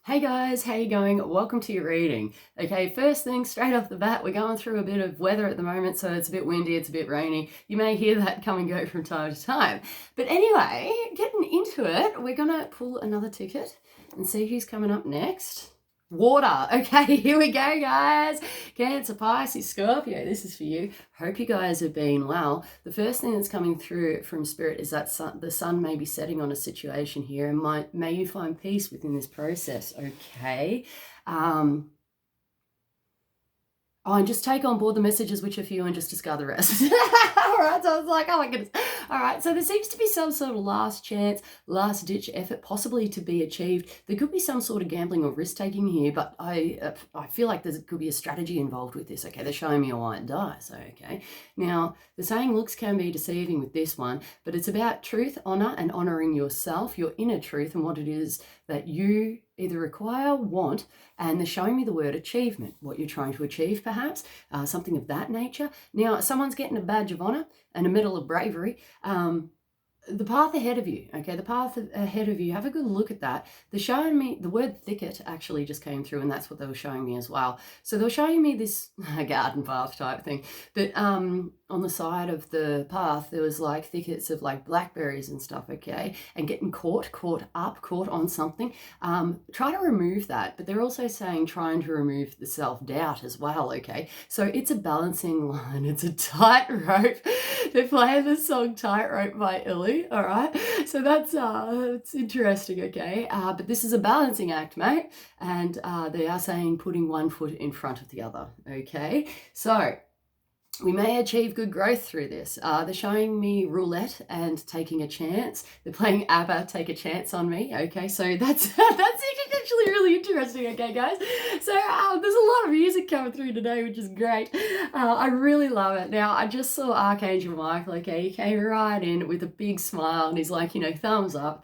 Hey guys, how you going? Welcome to your reading. Okay, first thing, straight off the bat, we're going through a bit of weather at the moment, so it's a bit windy, it's a bit rainy. You may hear that come and go from time to time. But anyway, getting into it, we're gonna pull another ticket and see who's coming up next. Water. Okay, here we go, guys. Cancer, Pisces, Scorpio, this is for you. Hope you guys have been well. The first thing that's coming through from Spirit is that the sun may be setting on a situation here, and may you find peace within this process, okay? And just take on board the messages which are for you and just discard the rest. All right, so I was like, oh my goodness. All right, so there seems to be some sort of last chance, last ditch effort possibly to be achieved. There could be some sort of gambling or risk taking here, but I feel like there could be a strategy involved with this. Okay, they're showing me a white dice. Okay, now the saying looks can be deceiving with this one, but it's about truth, honor, and honoring yourself, your inner truth, and what it is that you either require, want, and they're showing me the word achievement, what you're trying to achieve perhaps, something of that nature. Now, someone's getting a badge of honor and a medal of bravery. The path ahead of you, okay, the path ahead of you, have a good look at that. They're showing me, the word thicket actually just came through, and that's what they were showing me as well. So they were showing me this garden path type thing, but on the side of the path, there was like thickets of like blackberries and stuff, okay, and getting caught on something. Try to remove that, but they're also saying trying to remove the self-doubt as well, okay? So it's a balancing line, it's a tightrope. They're playing the song Tightrope by Illy, all right? So that's it's interesting, okay? But this is a balancing act, mate, and they are saying putting one foot in front of the other, okay? So we may achieve good growth through this. They're showing me roulette and taking a chance. They're playing ABBA, Take a Chance on Me. Okay, so that's actually really interesting. Okay, guys. So there's a lot of music coming through today, which is great. I really love it. Now, I just saw Archangel Michael. Okay, he came right in with a big smile, and he's like, thumbs up,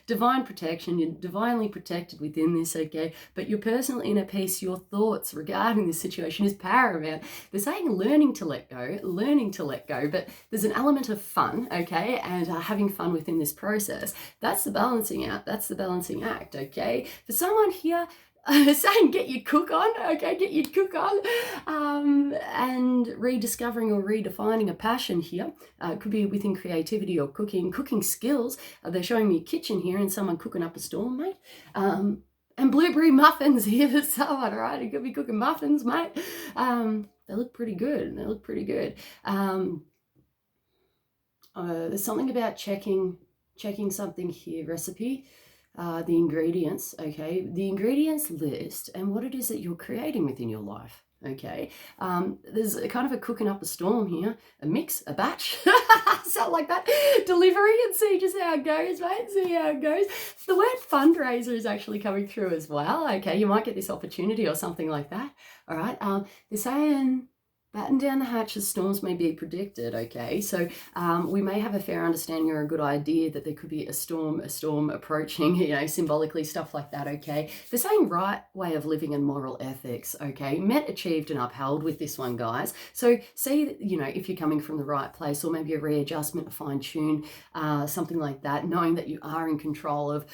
divine protection. You're divinely protected within this. Okay, but your personal inner peace, your thoughts regarding this situation is paramount. They're saying learning to let go, but there's an element of fun, okay, and having fun within this process. That's the balancing act, okay? For someone here, saying get your cook on, okay, and rediscovering or redefining a passion here. It could be within creativity or cooking skills. They're showing me a kitchen here and someone cooking up a storm, mate. And blueberry muffins here for someone, right? You could be cooking muffins, mate. They look pretty good. There's something about checking something here, recipe, the ingredients, okay? The ingredients list and what it is that you're creating within your life. Okay, there's a kind of a cooking up a storm here, a mix, a batch, something like that, delivery, and see just how it goes, mate, see how it goes. The word fundraiser is actually coming through as well, okay, you might get this opportunity or something like that, all right. They're saying batten down the hatches, storms may be predicted, okay? So we may have a fair understanding or a good idea that there could be a storm approaching, symbolically, stuff like that, okay? They're saying right way of living and moral ethics, okay? Met, achieved, and upheld with this one, guys. So see, if you're coming from the right place, or maybe a readjustment, a fine-tune, something like that, knowing that you are in control of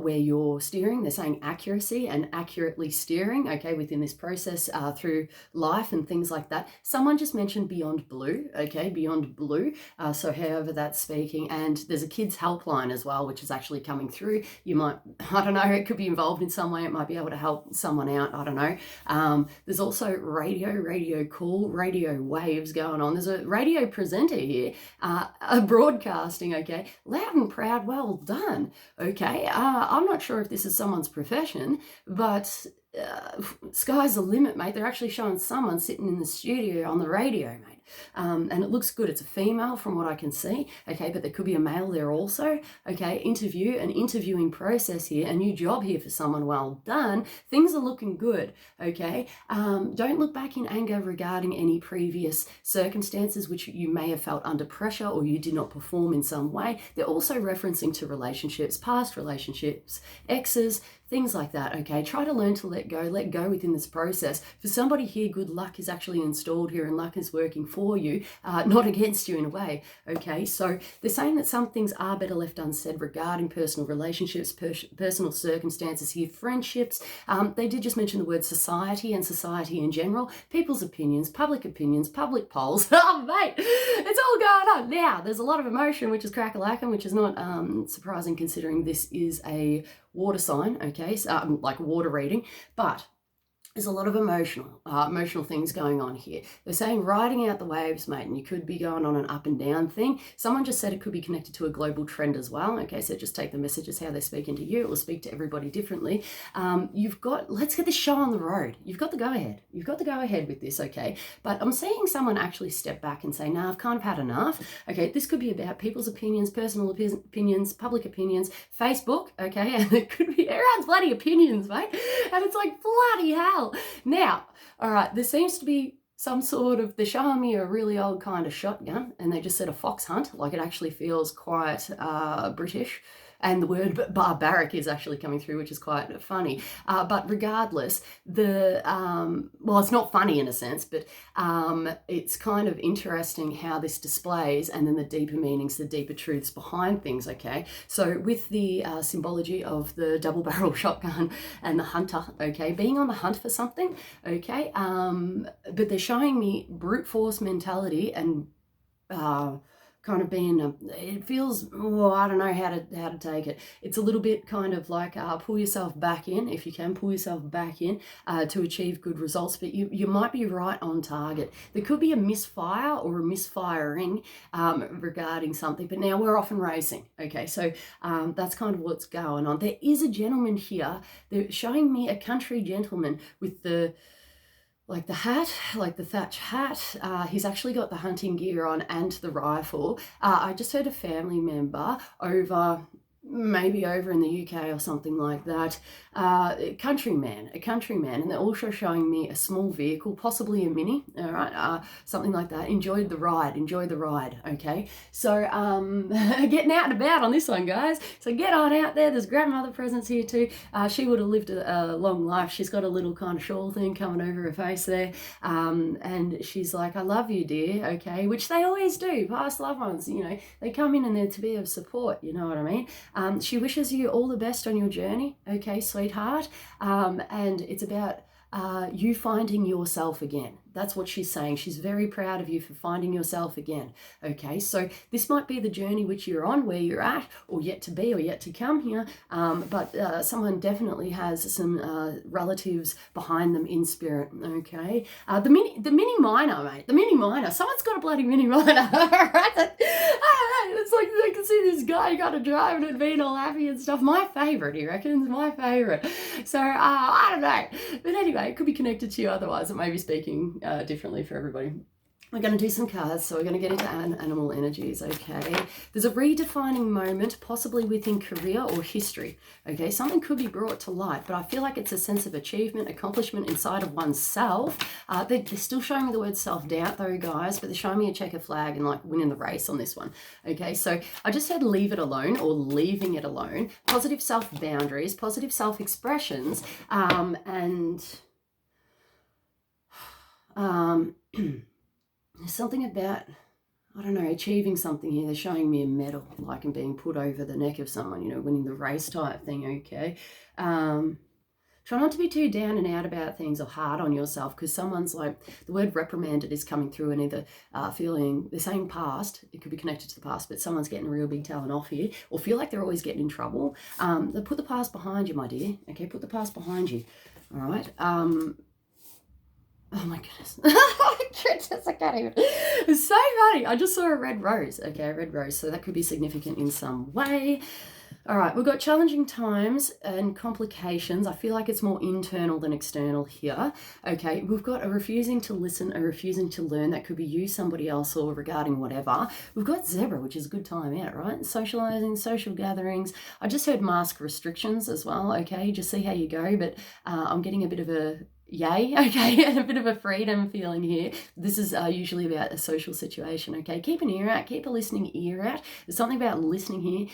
where you're steering. They're saying accuracy and accurately steering, okay, within this process through life and things like that. Someone just mentioned Beyond Blue, okay, Beyond Blue, so however that's speaking, and there's a kids helpline as well, which is actually coming through. You might, I don't know, it could be involved in some way, it might be able to help someone out, I don't know. There's also radio call, radio waves going on. There's a radio presenter here, a broadcasting, okay, loud and proud, well done, okay. I'm not sure if this is someone's profession, but sky's the limit, mate. They're actually showing someone sitting in the studio on the radio, mate. And it looks good. It's a female from what I can see, okay, but there could be a male there also, okay. An interviewing process here, a new job here for someone, well done. Things are looking good, okay. Don't look back in anger regarding any previous circumstances which you may have felt under pressure or you did not perform in some way. They're also referencing to relationships, past relationships, exes, things like that, okay? Try to learn to let go within this process. For somebody here, good luck is actually installed here and luck is working for you, not against you in a way, okay? So they're saying that some things are better left unsaid regarding personal relationships, personal circumstances here, friendships. They did just mention the word society and society in general, people's opinions, public polls. Oh, mate, it's all going on. Now, there's a lot of emotion, which is crack-a-lackin', which is not surprising considering this is a water sign, okay, so, like water reading, but there's a lot of emotional things going on here. They're saying riding out the waves, mate, and you could be going on an up and down thing. Someone just said it could be connected to a global trend as well. Okay, so just take the messages how they're speaking to you. It will speak to everybody differently. Let's get this show on the road. You've got the go-ahead. You've got the go-ahead with this, okay? But I'm seeing someone actually step back and say, nah, I've kind of had enough. Okay, this could be about people's opinions, personal opinions, public opinions, Facebook, okay? And it could be everyone's bloody opinions, mate. And it's like, bloody hell. Now, all right, there seems to be some sort of, they're showing me a really old kind of shotgun, and they just said a fox hunt, like it actually feels quite British. And the word barbaric is actually coming through, which is quite funny. But regardless, well, it's not funny in a sense, but it's kind of interesting how this displays, and then the deeper meanings, the deeper truths behind things, okay? So with the symbology of the double-barrel shotgun and the hunter, okay, being on the hunt for something, okay? But they're showing me brute force mentality and kind of being it feels, I don't know how to take it. It's a little bit kind of like pull yourself back in, if you can pull yourself back in to achieve good results, but you might be right on target. There could be a misfire or a misfiring regarding something, but now we're off and racing, okay? So that's kind of what's going on. There is a gentleman here. They're showing me a country gentleman with the hat, like the thatch hat. He's actually got the hunting gear on and the rifle. I just heard a family member maybe over in the UK or something like that, a countryman, and they're also showing me a small vehicle, possibly a mini, all right, something like that. Enjoy the ride, okay? So getting out and about on this one, guys. So get on out there. There's grandmother presents here too. She would have lived a long life. She's got a little kind of shawl thing coming over her face there, and she's like, I love you, dear, okay? Which they always do, past loved ones, you know, they come in and they're to be of support, you know what I mean? She wishes you all the best on your journey, okay, sweetheart? And it's about you finding yourself again. That's what she's saying. She's very proud of you for finding yourself again. Okay, so this might be the journey which you're on, where you're at, or yet to be, or yet to come here. But someone definitely has some relatives behind them in spirit. Okay, the mini minor, mate. The mini minor. Someone's got a bloody mini minor. All right. It's like they can see this guy got to drive and being all happy and stuff. My favorite, he reckons. My favorite. So I don't know, but anyway, it could be connected to you. Otherwise, it may be speaking differently for everybody. We're going to do some cards, so we're going to get into animal energies, okay? There's a redefining moment, possibly within career or history, okay? Something could be brought to light, but I feel like it's a sense of achievement, accomplishment inside of oneself. They're still showing me the word self-doubt though, guys, but they're showing me a checker flag and like winning the race on this one, okay? So I just said leave it alone or leaving it alone. Positive self-boundaries, positive self-expressions, and there's something about, I don't know, achieving something here. They're showing me a medal, like I'm being put over the neck of someone, you know, winning the race type thing, okay? Try not to be too down and out about things or hard on yourself, because someone's like, the word reprimanded is coming through, and either feeling, they're saying past, it could be connected to the past, but someone's getting a real big talent off here, or feel like they're always getting in trouble. They put the past behind you, my dear, okay? Put the past behind you, all right? Oh my goodness. Oh my goodness, I can't even. It's so funny. I just saw a red rose. Okay, a red rose. So that could be significant in some way. All right, we've got challenging times and complications. I feel like it's more internal than external here. Okay, we've got a refusing to listen, a refusing to learn. That could be you, somebody else, or regarding whatever. We've got zebra, which is a good time out, right? Socializing, social gatherings. I just heard mask restrictions as well. Okay, just see how you go. But I'm getting a bit of a Yay, okay, and a bit of a freedom feeling here. This is usually about a social situation, okay? Keep an ear out, keep a listening ear out. There's something about listening here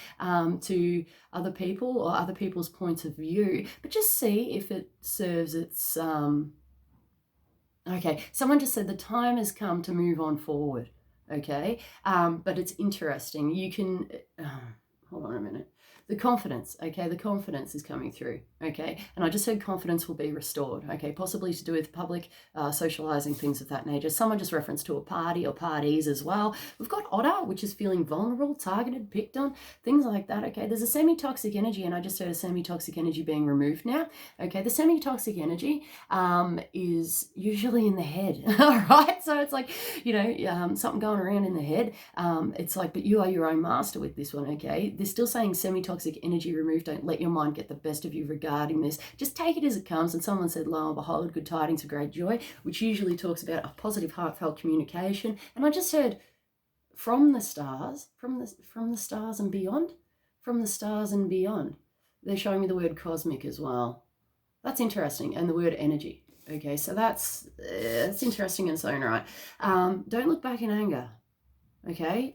to other people or other people's points of view, but just see if it serves its... Okay, someone just said the time has come to move on forward, okay? But it's interesting. You can... hold on a minute. The confidence, okay, the confidence is coming through, okay, and I just said confidence will be restored, okay, possibly to do with public socializing, things of that nature. Someone just referenced to a party or parties as well. We've got Otter, which is feeling vulnerable, targeted, picked on, things like that, okay. There's a semi-toxic energy, and I just heard a semi-toxic energy being removed now, okay. The semi-toxic energy is usually in the head, all right, so it's like, you know, something going around in the head. It's like, but you are your own master with this one, okay. They're still saying semi-toxic energy removed. Don't let your mind get the best of you regarding this. Just take it as it comes. And someone said, lo and behold, good tidings of great joy, which usually talks about a positive, heartfelt communication. And I just heard from the stars, from the stars and beyond, from the stars and beyond. They're showing me the word cosmic as well. That's interesting. And the word energy. Okay, so that's interesting in its own right. Don't look back in anger. Okay,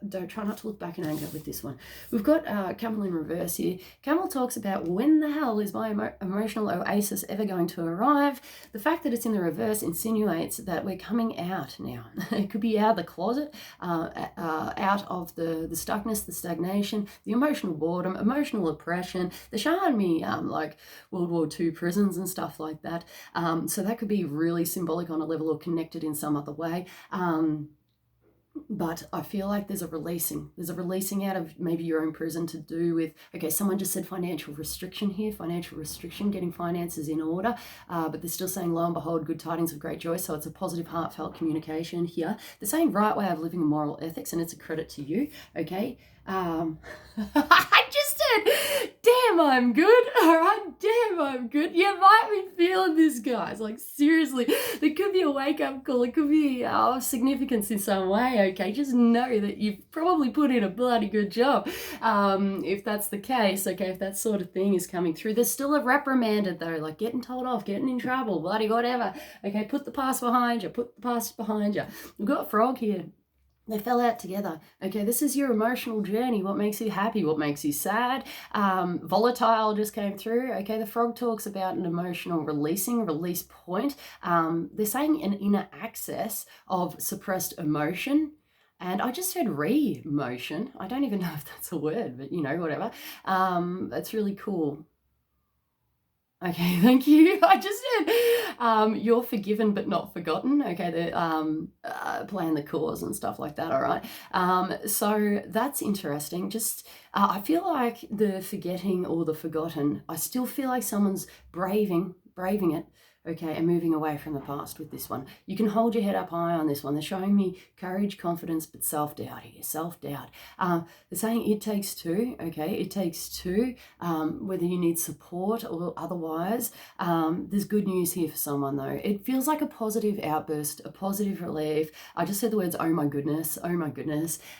don't try not to look back in anger with this one. We've got Camel in reverse here. Camel talks about when the hell is my emotional oasis ever going to arrive? The fact that it's in the reverse insinuates that we're coming out now. It could be out of the closet, out of the stuckness, the stagnation, the emotional boredom, emotional oppression. They're showing me like World War II prisons and stuff like that. So that could be really symbolic on a level or connected in some other way. But I feel like there's a releasing out of maybe your own prison to do with, okay, someone just said financial restriction here, financial restriction, getting finances in order, but they're still saying, lo and behold, good tidings of great joy, so it's a positive, heartfelt communication here. They're saying right way of living and moral ethics, and it's a credit to you, okay? I just said, damn, I'm good, all right? Damn, I'm good. You might be feeling this, guys. Like, seriously, there could be a wake-up call. It could be of significance in some way, okay? Just know that you've probably put in a bloody good job. If that's the case, okay, if that sort of thing is coming through. There's still a reprimanded, though, like getting told off, getting in trouble, bloody whatever. Okay, put the past behind you. Put the past behind you. We've got Frog here. They fell out together. Okay, this is your emotional journey. What makes you happy? What makes you sad? Volatile just came through. Okay, the Frog talks about an emotional release point. They're saying an inner access of suppressed emotion. And I just heard re-motion. I don't even know if that's a word, but you know, whatever. That's really cool. Okay, thank you. I just said you're forgiven but not forgotten. Okay, they're playing the cause and stuff like that, all right? So that's interesting. Just, I feel like the forgetting or the forgotten, I still feel like someone's braving it, okay, and moving away from the past with this one. You can hold your head up high on this one. They're showing me courage, confidence, but self-doubt here, self-doubt. They're saying it takes two, okay, it takes two, whether you need support or otherwise. There's good news here for someone, though. It feels like a positive outburst, a positive relief. I just said the words, oh my goodness,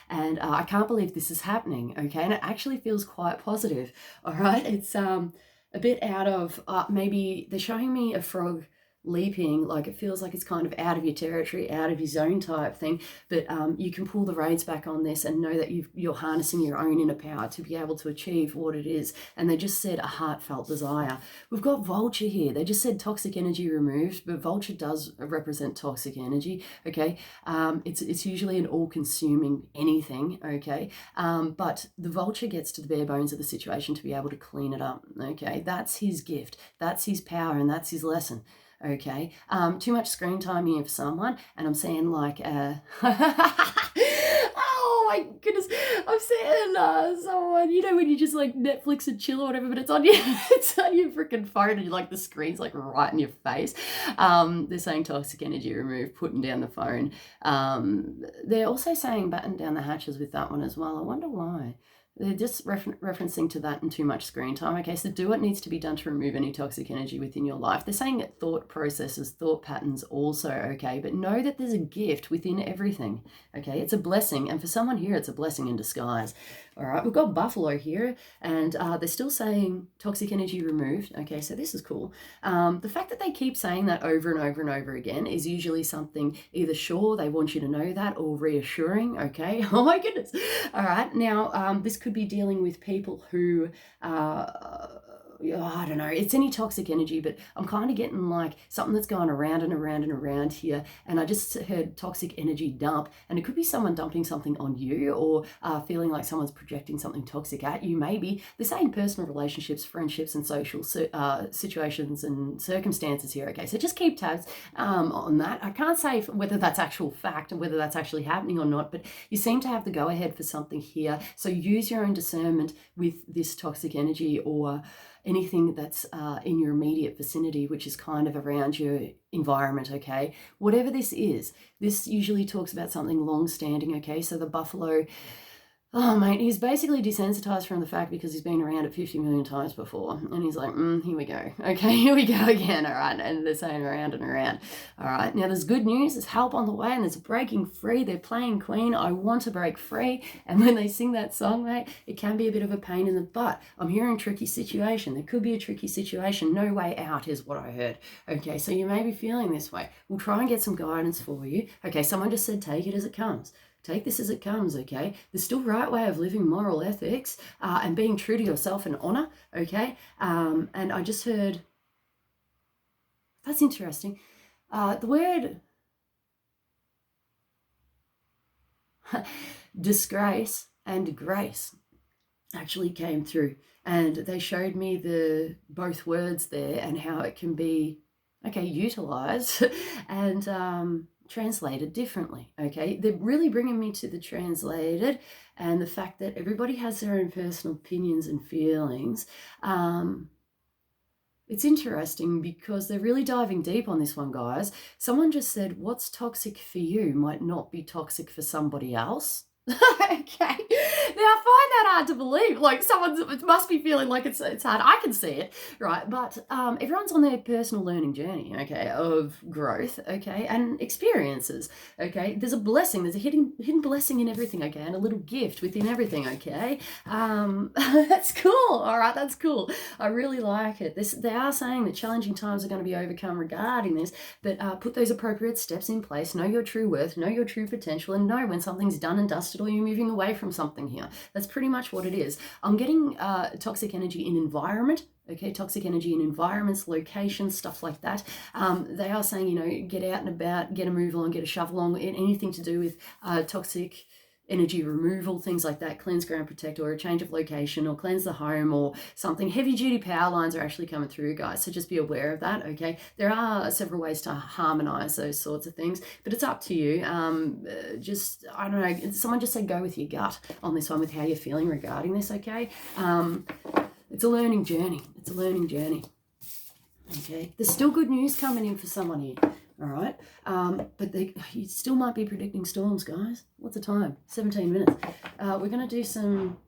and I can't believe this is happening, okay, and it actually feels quite positive, all right? It's a bit out of, maybe they're showing me a frog leaping, like it feels like it's kind of out of your territory, out of your zone type thing, but you can pull the reins back on this and know that you're harnessing your own inner power to be able to achieve what it is. And they just said a heartfelt desire. We've got Vulture here. They just said toxic energy removed, but Vulture does represent toxic energy, okay? It's usually an all-consuming anything, okay? But the Vulture gets to the bare bones of the situation to be able to clean it up, okay? That's his gift, that's his power, and that's his lesson. Okay, too much screen time here for someone, and I'm saying like, oh my goodness, I'm saying someone, you know, when you just like Netflix and chill or whatever, but it's on your freaking phone, and you like the screen's like right in your face. They're saying toxic energy removed, putting down the phone. They're also saying batten down the hatches with that one as well. I wonder why. They're just referencing to that and too much screen time. Okay, so do what needs to be done to remove any toxic energy within your life. They're saying that thought processes, thought patterns also, okay, but know that there's a gift within everything, okay? It's a blessing, and for someone here, it's a blessing in disguise. All right, we've got Buffalo here, and they're still saying toxic energy removed. Okay, so this is cool. The fact that they keep saying that over and over and over again is usually something either sure they want you to know that or reassuring. Okay, oh my goodness. All right, now this could be dealing with people who I don't know, it's any toxic energy, but I'm kind of getting like something that's going around and around and around here. And I just heard toxic energy dump, and it could be someone dumping something on you, or feeling like someone's projecting something toxic at you. Maybe the same personal relationships, friendships, and social situations and circumstances here. Okay, so just keep tabs on that. I can't say whether that's actual fact and whether that's actually happening or not, but you seem to have the go ahead for something here. So use your own discernment with this toxic energy, or anything that's in your immediate vicinity, which is kind of around your environment, okay? Whatever this is, this usually talks about something long-standing, okay? So the buffalo, oh, mate, he's basically desensitized from the fact because he's been around it 50 million times before. And he's like, here we go. Okay, here we go again, all right? And they're saying around and around. All right, now there's good news. There's help on the way, and there's breaking free. They're playing Queen. I want to break free. And when they sing that song, mate, it can be a bit of a pain in the butt. I'm hearing tricky situation. There could be a tricky situation. No way out is what I heard. Okay, so you may be feeling this way. We'll try and get some guidance for you. Okay, someone just said take it as it comes. Take this as it comes, okay? There's still right way of living moral ethics and being true to yourself and honor, okay? And I just heard, that's interesting. The word disgrace and grace actually came through. And they showed me the both words there and how it can be, okay, utilized and translated differently, okay? They're really bringing me to the translated and the fact that everybody has their own personal opinions and feelings. It's interesting because they're really diving deep on this one, guys. Someone just said, what's toxic for you might not be toxic for somebody else. Okay. Now I find that hard to believe. Like someone must be feeling like it's hard. I can see it, right? But everyone's on their personal learning journey, okay, of growth, okay, and experiences, okay. There's a blessing. There's a hidden blessing in everything, okay, and a little gift within everything, okay. That's cool. All right, that's cool. I really like it. They are saying that challenging times are going to be overcome regarding this, but put those appropriate steps in place. Know your true worth. Know your true potential, and know when something's done and dusted or you're moving away from something here. That's pretty much what it is. I'm getting toxic energy in environment, okay, toxic energy in environments, locations, stuff like that. They are saying, you know, get out and about, get a move on, get a shovel on, anything to do with toxic energy removal, things like that, cleanse, ground, protect, or a change of location, or cleanse the home or something. Heavy duty power lines are actually coming through, guys, so just be aware of that, okay? There are several ways to harmonize those sorts of things, but it's up to you. Just, I don't know, someone just said go with your gut on this one with how you're feeling regarding this, okay? It's a learning journey. It's a learning journey. Okay, there's still good news coming in for someone here. All right, but you still might be predicting storms, guys. What's the time? 17 minutes. We're going to do some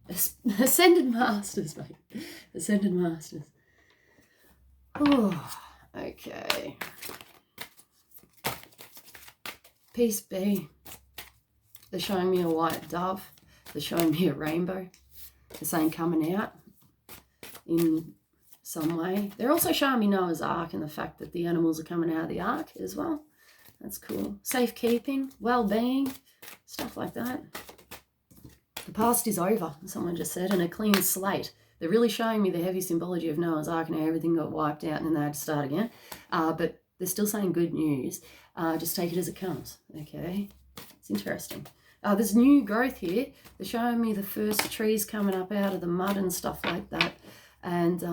Ascended Masters, mate. Ascended Masters. Oh, okay. Peace be. They're showing me a white dove. They're showing me a rainbow. They're saying coming out in some way. They're also showing me Noah's Ark and the fact that the animals are coming out of the Ark as well. That's cool. Safekeeping, well-being, stuff like that. The past is over, someone just said, and a clean slate. They're really showing me the heavy symbology of Noah's Ark and how everything got wiped out and then they had to start again. But they're still saying good news. Just take it as it comes, okay? It's interesting. There's new growth here. They're showing me the first trees coming up out of the mud and stuff like that. And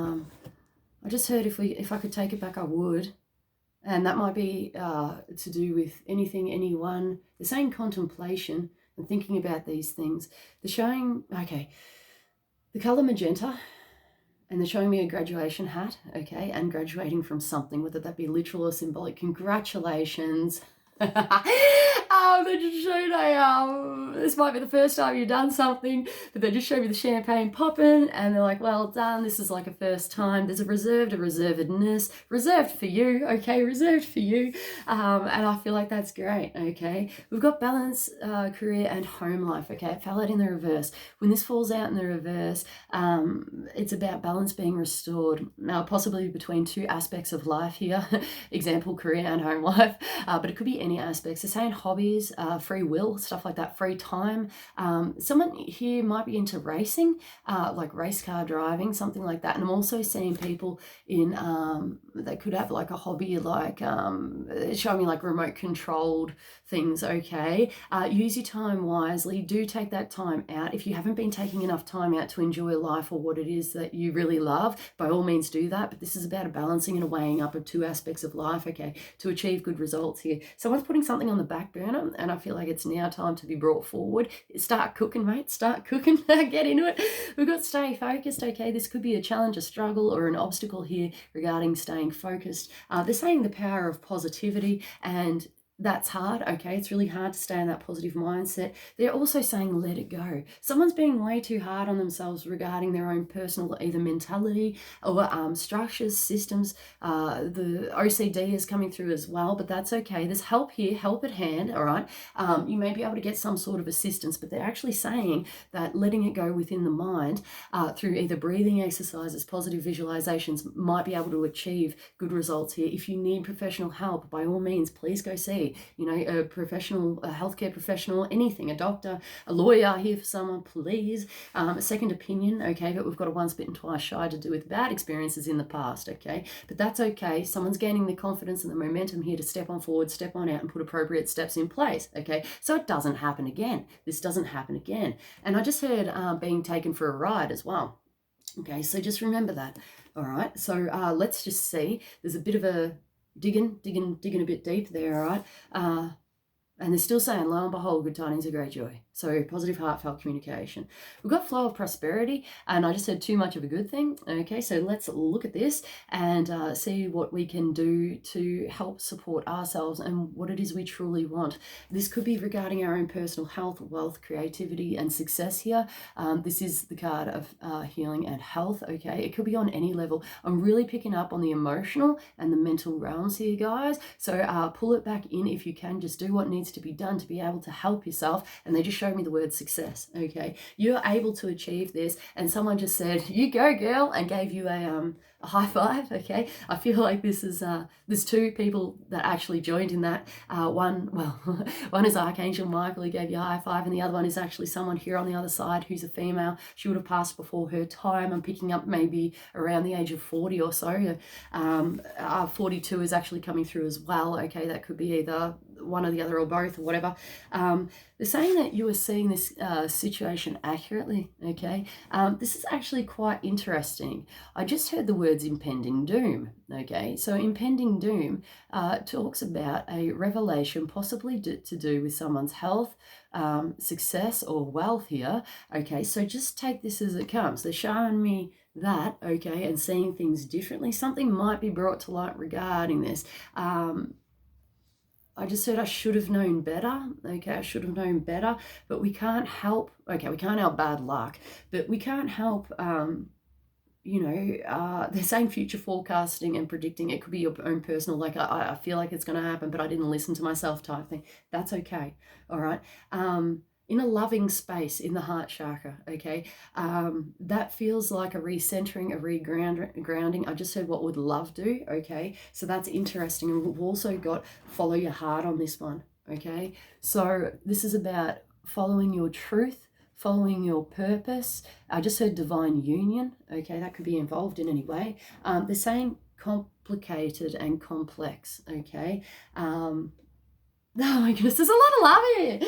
I just heard if I could take it back, I would. And that might be to do with anything, anyone. They're saying contemplation and thinking about these things. They're showing, okay, the colour magenta, and they're showing me a graduation hat, okay, and graduating from something, whether that be literal or symbolic. Congratulations. They just showed this might be the first time you've done something, but they just showed me the champagne popping, and they're like, well done, this is like a first time. There's a reservedness, reserved for you, okay, reserved for you. And I feel like that's great, okay. We've got balance, career and home life, okay. It fell out in the reverse. When this falls out in the reverse, it's about balance being restored, now possibly between two aspects of life here. Example, career and home life, but it could be any aspects. They're saying hobbies, free will, stuff like that, free time. Someone here might be into racing, like race car driving, something like that. And I'm also seeing people in, they could have like a hobby, like showing me like remote controlled things, okay. Use your time wisely. Do take that time out. If you haven't been taking enough time out to enjoy life or what it is that you really love, by all means do that. But this is about a balancing and a weighing up of two aspects of life, okay, to achieve good results here. Someone's putting something on the back burner, and I feel like it's now time to be brought forward. Start cooking, mate. Start cooking. Get into it. We've got stay focused, okay. This could be a challenge, a struggle, or an obstacle here regarding staying focused. They're saying the power of positivity, and that's hard, okay. It's really hard to stay in that positive mindset. They're also saying let it go. Someone's being way too hard on themselves regarding their own personal either mentality or structures, systems. The OCD is coming through as well, but that's okay. There's help here, help at hand, all right. You may be able to get some sort of assistance, but they're actually saying that letting it go within the mind through either breathing exercises, positive visualizations, might be able to achieve good results here. If you need professional help, by all means, please go see, you know, a professional, a healthcare professional, anything, a doctor, a lawyer here for someone, please. A second opinion, okay, but we've got a once bitten, twice shy to do with bad experiences in the past, okay, but that's okay. Someone's gaining the confidence and the momentum here to step on forward, step on out, and put appropriate steps in place, okay, so it doesn't happen again. This doesn't happen again. And I just heard being taken for a ride as well. Okay, so just remember that. All right, so let's just see. There's a bit of a digging a bit deep there, all right? And they're still saying, lo and behold, good tidings of great joy. So positive, heartfelt communication. We've got flow of prosperity, and I just said too much of a good thing. Okay, so let's look at this and see what we can do to help support ourselves and what it is we truly want. This could be regarding our own personal health, wealth, creativity, and success here. This is the card of healing and health, okay? It could be on any level. I'm really picking up on the emotional and the mental realms here, guys. So pull it back in if you can. Just do what needs to be done to be able to help yourself. And they just showed me the word success, okay? You're able to achieve this, and someone just said, you go girl, and gave you a high five, okay? I feel like this is, there's two people that actually joined in that. One is Archangel Michael, who gave you a high five, and the other one is actually someone here on the other side who's a female. She would have passed before her time. I'm picking up maybe around the age of 40 or so. 42 is actually coming through as well, okay? That could be either one or the other or both or whatever. They're saying that you are seeing this situation accurately, okay? This is actually quite interesting. I just heard the words impending doom, okay? So impending doom talks about a revelation possibly to do with someone's health, success, or wealth here, okay? So just take this as it comes. They're showing me that, okay, and seeing things differently. Something might be brought to light regarding this. I just said I should have known better, okay, I should have known better, but we can't help, okay, we can't help bad luck, but we can't help, they're saying future forecasting and predicting. It could be your own personal, like, I feel like it's going to happen, but I didn't listen to myself type thing. That's okay, all right? In a loving space in the heart chakra, okay, that feels like a recentering, a regrounding. I just said what would love do, okay, so that's interesting. And we've also got follow your heart on this one, okay, so this is about following your truth, following your purpose. I just heard divine union, okay, that could be involved in any way. They're saying complicated and complex, okay. Oh my goodness, there's a lot of love here.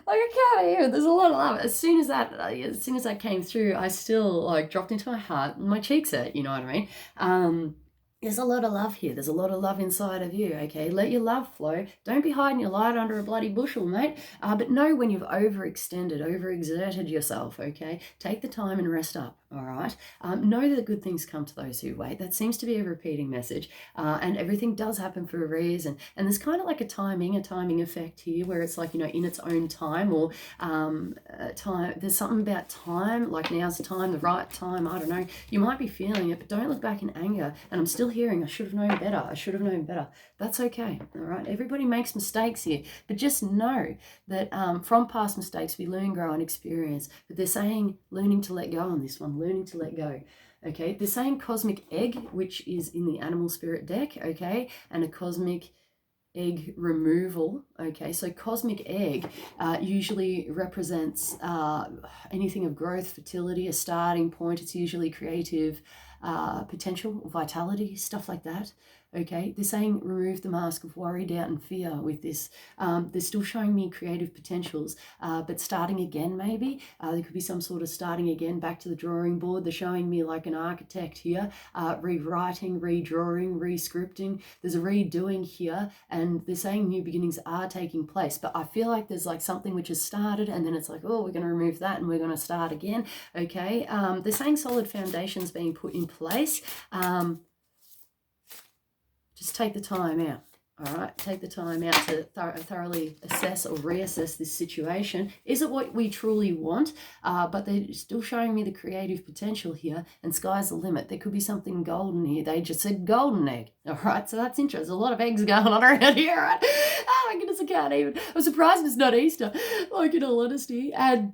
Like, I can't hear it. There's a lot of love. As soon as that came through, I still like dropped into my heart and my cheeks hurt, you know what I mean? There's a lot of love here. There's a lot of love inside of you, okay? Let your love flow. Don't be hiding your light under a bloody bushel, mate. But know when you've overextended, overexerted yourself, okay? Take the time and rest up, all right? Know that good things come to those who wait. That seems to be a repeating message, and everything does happen for a reason. And there's kind of like a timing effect here, where it's like, in its own time, or time. There's something about time, like now's the time, the right time. I don't know. You might be feeling it, but don't look back in anger. And I'm still hearing, I should have known better. I should have known better. That's okay, all right? Everybody makes mistakes here, but just know that from past mistakes we learn, grow, and experience. But they're saying learning to let go on this one, learning to let go. Okay, they're saying cosmic egg, which is in the animal spirit deck, okay, and a cosmic egg removal. Okay, so cosmic egg usually represents anything of growth, fertility, a starting point. It's usually creative potential, vitality, stuff like that. Okay, they're saying remove the mask of worry, doubt, and fear with this. They're still showing me creative potentials, but starting again maybe. There could be some sort of starting again, back to the drawing board. They're showing me like an architect here, rewriting, redrawing, rescripting. There's a redoing here, and they're saying new beginnings are taking place. But I feel like there's like something which has started, and then it's like, oh, we're going to remove that, and we're going to start again. Okay, they're saying solid foundations being put in place. Just take the time out, all right? Take the time out to thoroughly assess or reassess this situation. Is it what we truly want? But they're still showing me the creative potential here, and sky's the limit. There could be something golden here. They just said golden egg, all right? So that's interesting. There's a lot of eggs going on around here, right? Oh my goodness, I can't even. I'm surprised it's not Easter, like in all honesty. And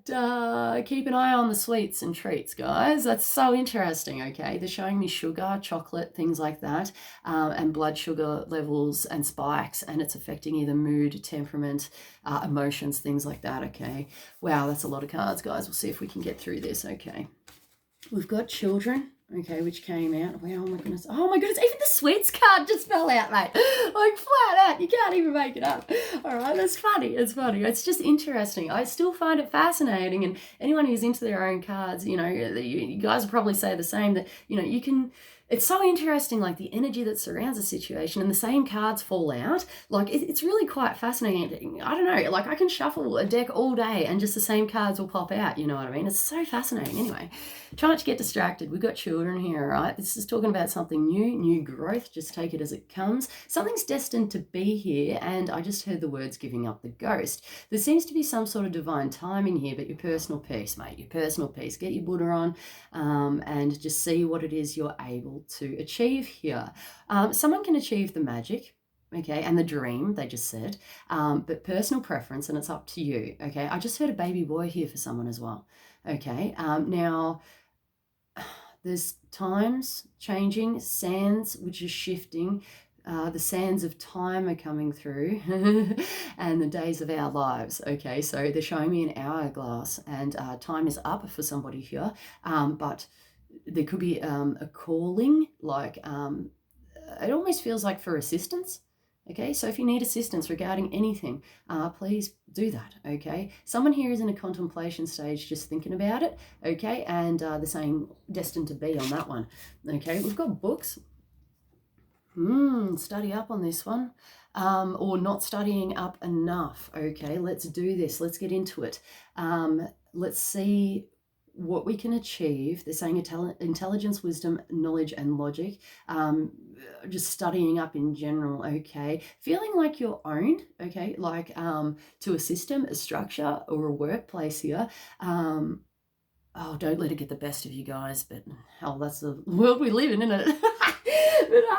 keep an eye on the sweets and treats, guys. That's so interesting, okay? They're showing me sugar, chocolate, things like that, and blood sugar levels and spikes, and it's affecting either mood, temperament, emotions, things like that, okay? Wow, that's a lot of cards, guys. We'll see if we can get through this, okay? We've got children, okay, which came out. Wow, oh my goodness. Oh my goodness, even the sweets card just fell out, mate. Like flat out. You can't even make it up. All right, that's funny. It's funny. It's just interesting. I still find it fascinating. And anyone who's into their own cards, you guys will probably say the same, that, you can... It's so interesting, like the energy that surrounds a situation, and the same cards fall out. Like it's really quite fascinating. I don't know, like I can shuffle a deck all day and just the same cards will pop out, you know what I mean? It's so fascinating. Anyway, try not to get distracted. We've got children here, right? This is talking about something new growth. Just take it as it comes. Something's destined to be here, and I just heard the words giving up the ghost. There seems to be some sort of divine timing here, but your personal peace, mate, your personal peace. Get your Buddha on and just see what it is you're able to achieve here. Someone can achieve the magic, okay, and the dream, they just said, but personal preference, and it's up to you, okay? I just heard a baby boy here for someone as well, okay? Now, there's times changing, sands which is shifting, the sands of time are coming through and the days of our lives, okay? So they're showing me an hourglass, and time is up for somebody here, but there could be a calling, like it almost feels like for assistance, okay? So if you need assistance regarding anything, please do that, okay? Someone here is in a contemplation stage, just thinking about it, okay? And they're saying destined to be on that one, okay? We've got books. Study up on this one, or not studying up enough, okay? Let's do this. Let's get into it. Let's see what we can achieve. They're saying intelligence, wisdom, knowledge, and logic. Just studying up in general, okay? Feeling like your own, okay? Like to a system, a structure, or a workplace here. Oh, don't let it get the best of you guys, but hell, that's the world we live in, isn't it?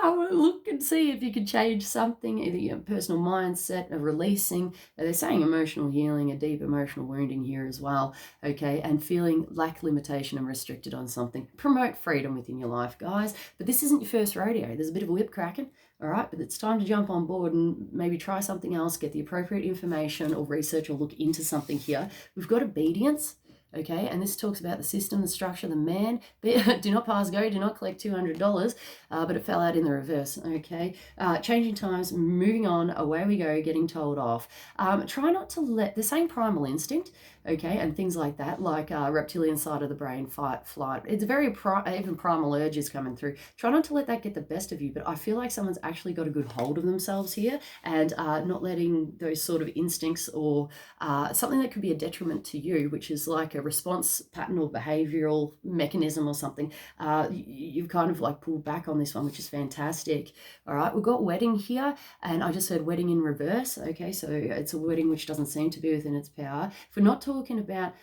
But look and see if you can change something, either your personal mindset, a releasing. They're saying emotional healing, a deep emotional wounding here as well, okay? And feeling lack, limitation, and restricted on something. Promote freedom within your life, guys. But this isn't your first rodeo. There's a bit of a whip cracking, all right? But it's time to jump on board and maybe try something else, get the appropriate information or research or look into something here. We've got obedience. Okay, and this talks about the system, the structure, the man. Do not pass go, do not collect $200, but it fell out in the reverse, okay? Changing times, moving on, away we go, getting told off. Try not to let, the same primal instinct, okay, and things like that, like reptilian side of the brain, fight, flight. It's very, even primal urges coming through. Try not to let that get the best of you, but I feel like someone's actually got a good hold of themselves here, and not letting those sort of instincts or something that could be a detriment to you, which is like a response pattern or behavioral mechanism or something. You've kind of like pulled back on this one, which is fantastic. All right, we've got wedding here, and I just heard wedding in reverse. Okay, so it's a wedding which doesn't seem to be within its power. If we're not talking about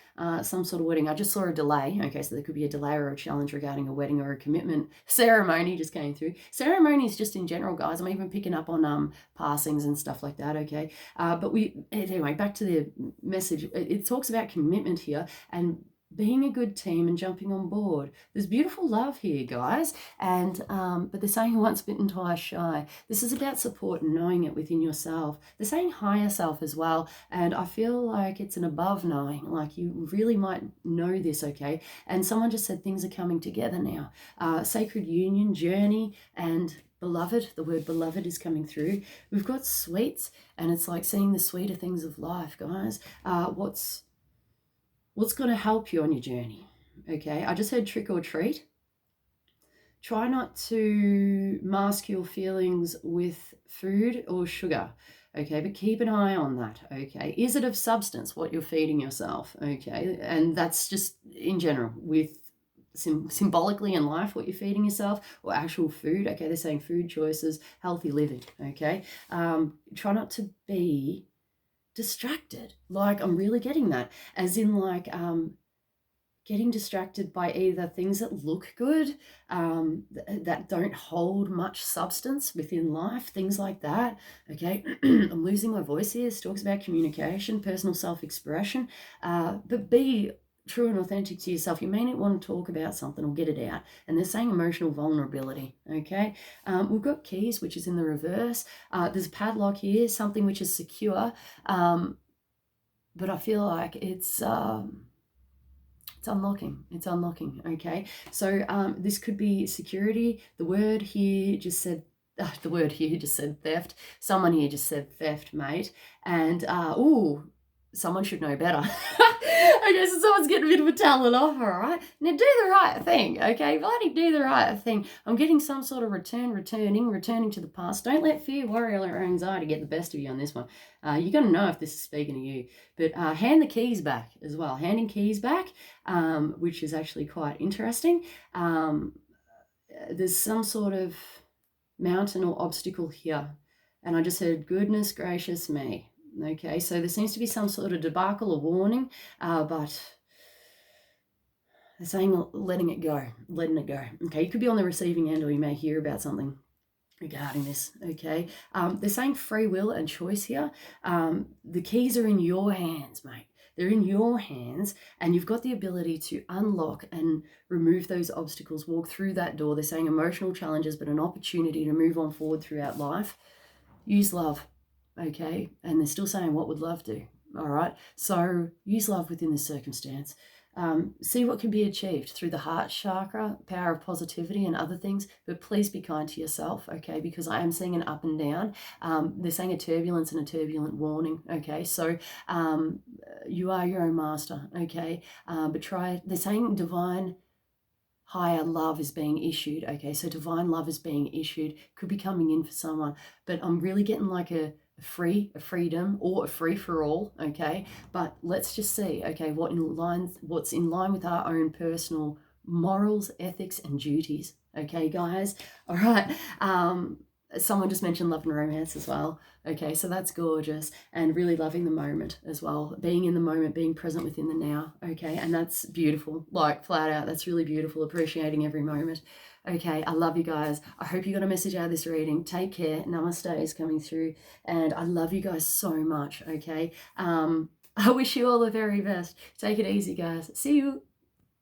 some sort of wedding, I just saw a delay. Okay, so there could be a delay or a challenge regarding a wedding or a commitment. Ceremony just came through. Ceremonies just in general, guys. I'm even picking up on passings and stuff like that. Okay, but anyway, back to the message. It talks about commitment here and being a good team and jumping on board. There's beautiful love here, guys, and but they're saying once bitten, twice shy. This is about support and knowing it within yourself. They're saying higher self as well, and I feel like it's an above knowing, like you really might know this, okay? And someone just said things are coming together now. Sacred union, journey, and beloved. The word beloved is coming through. We've got sweets, and it's like seeing the sweeter things of life, guys. What's going to help you on your journey? Okay, I just heard trick or treat. Try not to mask your feelings with food or sugar, okay, but keep an eye on that, okay? Is it of substance, what you're feeding yourself, okay? And that's just in general with symbolically in life, what you're feeding yourself, or actual food, okay? They're saying food choices, healthy living, okay? Try not to be distracted. Like, I'm really getting that, as in like getting distracted by either things that look good, that don't hold much substance within life, things like that, okay? I'm losing my voice here. This talks about communication, personal self-expression, but be true and authentic to yourself. You may not want to talk about something or get it out. And they're saying emotional vulnerability, okay? We've got keys, which is in the reverse. There's a padlock here, something which is secure, but I feel like it's unlocking. It's unlocking, okay? So this could be security. The word here just said theft. Someone here just said theft, mate. And, someone should know better. Okay, so someone's getting a bit of a talent off, all right? Now do the right thing, okay? Bloody do the right thing. I'm getting some sort of returning to the past. Don't let fear, worry, or anxiety get the best of you on this one. You're going to know if this is speaking to you. But hand the keys back as well. Handing keys back, which is actually quite interesting. There's some sort of mountain or obstacle here. And I just heard, goodness gracious me. Okay, so there seems to be some sort of debacle or warning, but they're saying letting it go. Okay, you could be on the receiving end, or you may hear about something regarding this, okay? They're saying free will and choice here. The keys are in your hands, mate. They're in your hands, and you've got the ability to unlock and remove those obstacles, walk through that door. They're saying emotional challenges, but an opportunity to move on forward throughout life. Use love. Okay, and they're still saying, what would love do? All right, so use love within this circumstance. See what can be achieved through the heart chakra, power of positivity and other things, but please be kind to yourself, okay, because I am seeing an up and down. They're saying a turbulence and a turbulent warning, okay, so you are your own master, okay, but they're saying divine higher love is being issued, okay, so divine love is being issued, could be coming in for someone, but I'm really getting like a freedom or a free for all, okay, but let's just see, okay, what's in line with our own personal morals, ethics, and duties, okay, guys. All right. Someone just mentioned love and romance as well. Okay, so that's gorgeous, and really loving the moment as well, being in the moment, being present within the now, okay, and that's beautiful, like flat out, that's really beautiful, appreciating every moment. Okay, I love you guys. I hope you got a message out of this reading. Take care. Namaste is coming through, and I love you guys so much, okay? I wish you all the very best. Take it easy, guys. See you.